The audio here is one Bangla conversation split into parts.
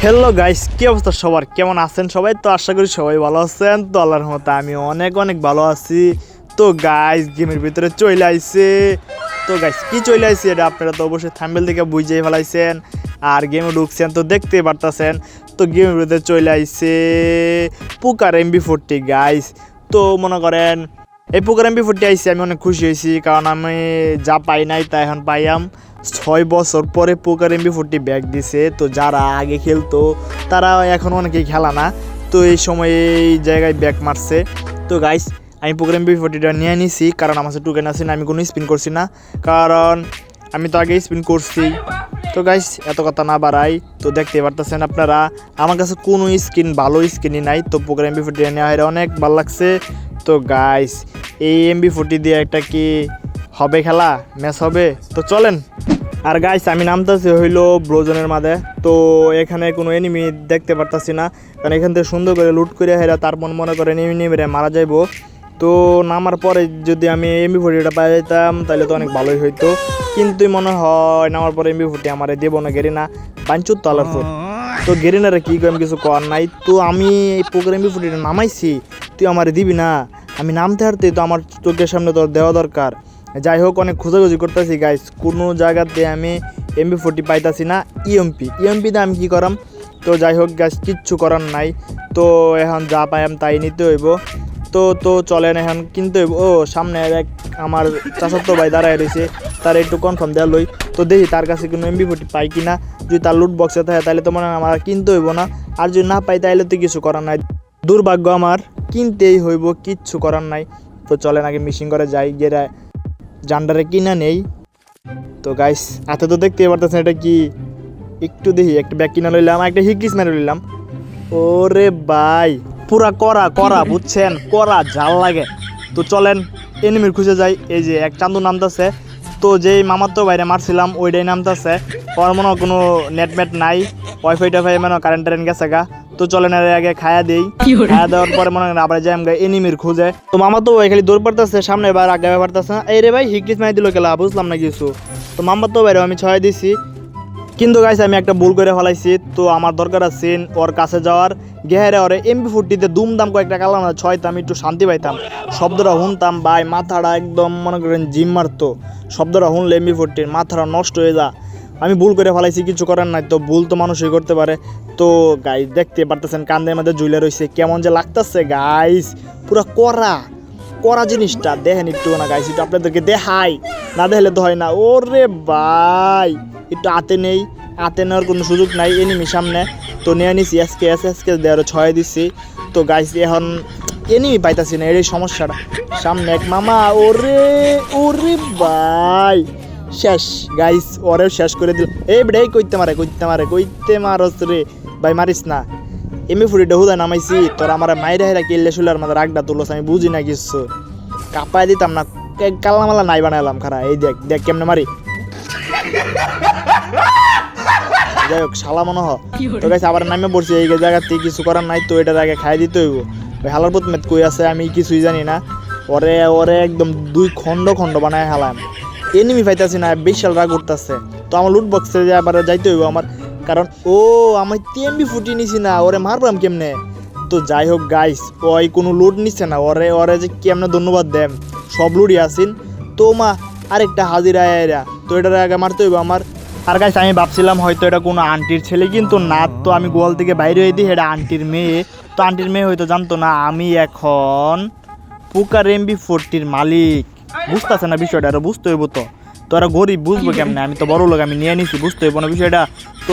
হ্যালো গাইস, কি অবস্থা সবার? কেমন আছেন সবাই? তো আশা করি সবাই ভালো আছেন। তো আল্লাহর রহমতে আমি অনেক অনেক ভালো আছি। তো গাইস গেমের ভিতরে চলে আইছে। তো গাইস কি চলে আইছে এটা আপনারা তো অবশ্যই থাম্বনেল থেকে বুঝেই ফেলাইছেন, আর গেমে ঢুকছেন তো দেখতেই পারতেছেন। তো গেমের ভিতরে চলে আইছে পুকার MB40 গাইস। তো মনে করেন এই পুকার MB40 আইছে, আমি অনেক খুশি হয়েছি, কারণ আমি যা পাই নাই তা এখন পাইয়াম। 6 বছর পরে পুকার MB40 ব্যাক দিছে। তো যারা আগে খেলতো তারা এখন অনেকেই খেলা না, তো এই সময় এই জায়গায় ব্যাক মারছে। তো গাইস আমি পুকার MB40টা নিয়ে নিছি, কারণ আমার কাছে টোকেন আছে না, আমি কোনো স্পিন করছি না, কারণ আমি তো আগে স্পিন করছি। তো গাইস এত কথা না বাড়াই, তো দেখতে পারতেছেন আপনারা আমার কাছে কোনো স্কিন ভালো স্কিনই নাই। তো পুকার MB40 নেওয়া হয় অনেক ভালো লাগছে। তো গাইস এই MB40 দিয়ে একটা কি হবে, খেলা ম্যাচ হবে, তো চলেন। আর গাইস আমি নামতেছি হইলো ব্রোজনের মাঝে। তো এখানে কোনো এনিমি দেখতে পারতাছি না, কারণ এখান থেকে সুন্দর করে লুট করে হেরা তারপর মনে করেন এনিমিরে মারা যাইবো। তো নামার পরে যদি আমি MB40টা পাই যেতাম তাহলে তো অনেক ভালোই হইতো, কিন্তু মনে হয় নামার পরে MB40 আমার দেবো না, গেরিনা বাঞ্চুর তলার ফুট। তো গেরিনারে কী করে কিছু করার নাই। তো আমি এই পুকুর MB40টা নামাইছি, তুই আমার দিবি না? আমি নামতে হারতে তো আমার চোখের সামনে তোর দেওয়া দরকার। যাই হোক অনেক খোঁজাখুঁজি করতেছি গাইস, কোনো জায়গাতে আমি MB40 পাইতাছি না। ইএমপিতে আমি কী করাম? তো যাই হোক গাইস কিচ্ছু করার নাই, তো এখন যা পাইম তাই নিতে হইব। তো তো চলেন এখন কিনতে হইব। ও সামনে এক আমার চাচাতো ভাই দাঁড়ায় রয়েছে, তার একটু কনফার্ম দেওয়া লই। তো দেখি তার কাছে কোনো MB40 পাই কিনা। যদি তার লুট বক্সে থাকে তাহলে তো মনে হয় আমার কিনতে হইব না, আর যদি না পাই তাহলে তো কিছু করার নাই, দুর্ভাগ্য আমার, কিনতেই হইব, কিচ্ছু করার নাই। তো চলেন আগে মিশিং করে যাই, গিয়ে জান্ডারে কিনা নেই। তো গাইস এত তো দেখতে পারতেছেন এটা কি, একটু দেখি একটা ব্যাগ কিনা লইলাম, একটা হিগলিস মেরে লইলাম। ওরে ভাই পুরা করা করা বুঝছেন, করা জাল লাগে। তো চলেন এনিমির খুঁজে যাই। এই যে এক চান্দু নামতেছে, তো যেই মামার তো বাইরে মারছিলাম ওইটাই নামতেছে। ওর মনে কোনো নেট নাই, ওয়াইফাই টাইফাই মানে কারেন্ট টারেন্ট গেছে গা। তো চলেন এর আগে খায়া দেই, খায়া দেওয়ার পরে মনে করেন আবার যাই আমরা এনিমির খুঁজে। তো মামা তো খালি দৌড় পারতেছে সামনে, এবার আগে পারতেছে না। এই রে ভাই হিগলিস মাই দিল কেলা, বুঝলাম না কিছু। তো মামা তো বাইরে আমি ছয় দিছি, কিন্তু গাইছে আমি একটা ভুল করে ফেলাইছি। তো আমার দরকার আছে ওর কাছে যাওয়ার, গেহারে ওরে MB40তে দুমদাম কয়েকটা কালাম না ছয়তো আমি একটু শান্তি পাইতাম। শব্দটা শুনতাম ভাই মাথাটা একদম মনে করেন জিম মারতো, শব্দটা শুনলে MB40 মাথাটা নষ্ট হয়ে যা। আমি ভুল করে ফেলাইছি, কিছু করার নাই, তো ভুল তো মানুষই করতে পারে। তো গাইস দেখতে পারতেছেন কান্দের মধ্যে ঝুলে রয়েছে, কেমন যে লাগতেছে গাইস, পুরো করা করা জিনিসটা দেখেন একটু না গাইস, একটু আপনাদেরকে দেখাই, না দেখলে তো হয় না। ওরে ভাই একটু হাতে নেই, হাতে নেওয়ার কোনো সুযোগ নাই এনিমি সামনে। তো নিয়ে নিছি এসকে দেওয়ার ছয় দিচ্ছি। তো গাইস এখন এনিমি পাইতাছি না, এর সমস্যাটা। সামনে এক মামা, ওরে ওরে ভাই শেষ গাইস, ওরেও শেষ করে দিল। এই বেড়ে কইতে মারস রে ভাই, মারিস না। MB40টা হুদায় নামাইছি, তোর আমার মাইরা হেরা কেল্লে শুলার মাঝে রাগটা তুলস, আমি বুঝি না কিছু, কাপাই দিতাম না, কাল্লা মাল্লা নাই বানাইলাম খারা। এই দেখ দেখ কেমনে মারি, যাই হোক শালা মনে হয়। তো গাইস আবার নামে পড়ছি এই জায়গাতে, কিছু করার নাই। তো এটার আগে খাই দিতে হইব। ওই হালার প্রথমে কই আছে আমি কিছুই জানি না, ওরে ওরে একদম দুই খণ্ড খণ্ড বানায় হালাম। এনিমি পাইতাছি না, বিশাল রাগ উঠতেছে। তো আমার লুট বক্সে আবার যাইতে হইব আমার, কারণ ও আমার MB40 নিছি না, ওরে মারবাম কেমনে। তো যাই হোক গাইস ওই কোনো লুট নিচ্ছে না, ওরে ওরে যে কেমনে ধন্যবাদ দেম, সব লুটই আসিন। তো মা আরেকটা হাজিরা এরা, তো এটার আগে মারতে হইব আমার। আর গাইস আমি ভাবছিলাম হয়তো এটা কোনো আন্টির ছেলে, কিন্তু না, তো আমি গোয়াল থেকে বাইরে হয়ে দিই এটা আন্টির মেয়ে। তো আন্টির মেয়ে হয়তো জানতো না আমি এখন পুকার MB40 মালিক, বুঝতেছে না বিষয়টা, আরো বুঝতে হইব। তো তোরা গরিব বুঝবো কেমনে, আমি তো বড় লোক, আমি নিয়ে নিছি, বুঝতে হইব না বিষয়টা। তো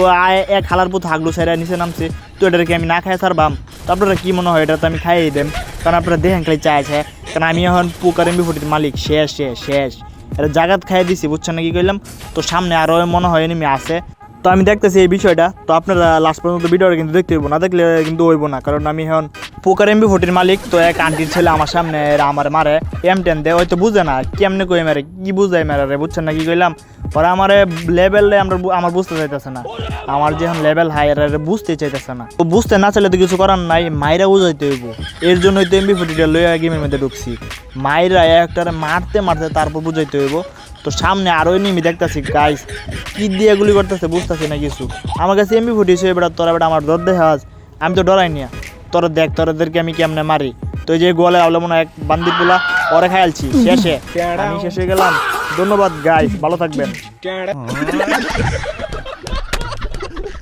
এক হালার পুত হাগলু সাইরা নিচে নামছে, তো এটাকে আমি না খাই ছাড়বাম। তো আপনারা কি মনে হয় এটা তো আমি খাইয়ে দেম, কারণ আপনারা দেখেন খালি চাইছে, কারণ আমি এখন পুকার MB40 মালিক, শেষ শেষ শেষ, এটা জাগাত খাইয়ে দিছি, বুঝছেন না কি কইলাম। তো সামনে আরও মনে হয় এনিমি আছে, তো আমি দেখতেছি এই বিষয়টা। তো আপনারা লাস্ট পর্যন্ত ভিডিওটা কিন্তু দেখতে হইব, না দেখলে কিন্তু হইব না, কারণ আমি এখন পুকার MB40 মালিক। তো এক আন্টির ছেলে আমার সামনে আমার মারে M10 দেয়, হয়তো বুঝে না কেমনে কই মারে, কি বুঝাই মারে রে, বুঝছেন না কি কইলাম। ওরা আমার লেভেল আমার বুঝতে চাইতেছে না, আমার যে এখন লেভেল হাই এর বুঝতে চাইতেছে না। তো বুঝতে না চাইলে তো কিছু করার নাই, মাইরা বুঝাইতে হইব। এর জন্যই তো MB40টা লইয়া গেমের মধ্যে ঢুকছি, মাইরা একটা মারতে মারতে তারপর বুঝাইতে হইব। তো সামনে আরো এনিমি দেখতাছি গাইস, কি দিয়ে গুলি করতেছে বুঝতেছি না কিছু। আমার কাছে MP40 ছিল, বেটা তোরা বেটা আমার ডর দেখাস, আমি তো ডরাই নিয়া। তোরা দেখ তোরাদেরকে আমি কেমনে মারি। তো এই যে গোয়ালে আওলা মনে হয় এক বান্দি পোলা, পরে খাইলছি শেষে, আমি শেষ হয়ে গেলাম। ধন্যবাদ গাইস, ভালো থাকবেন।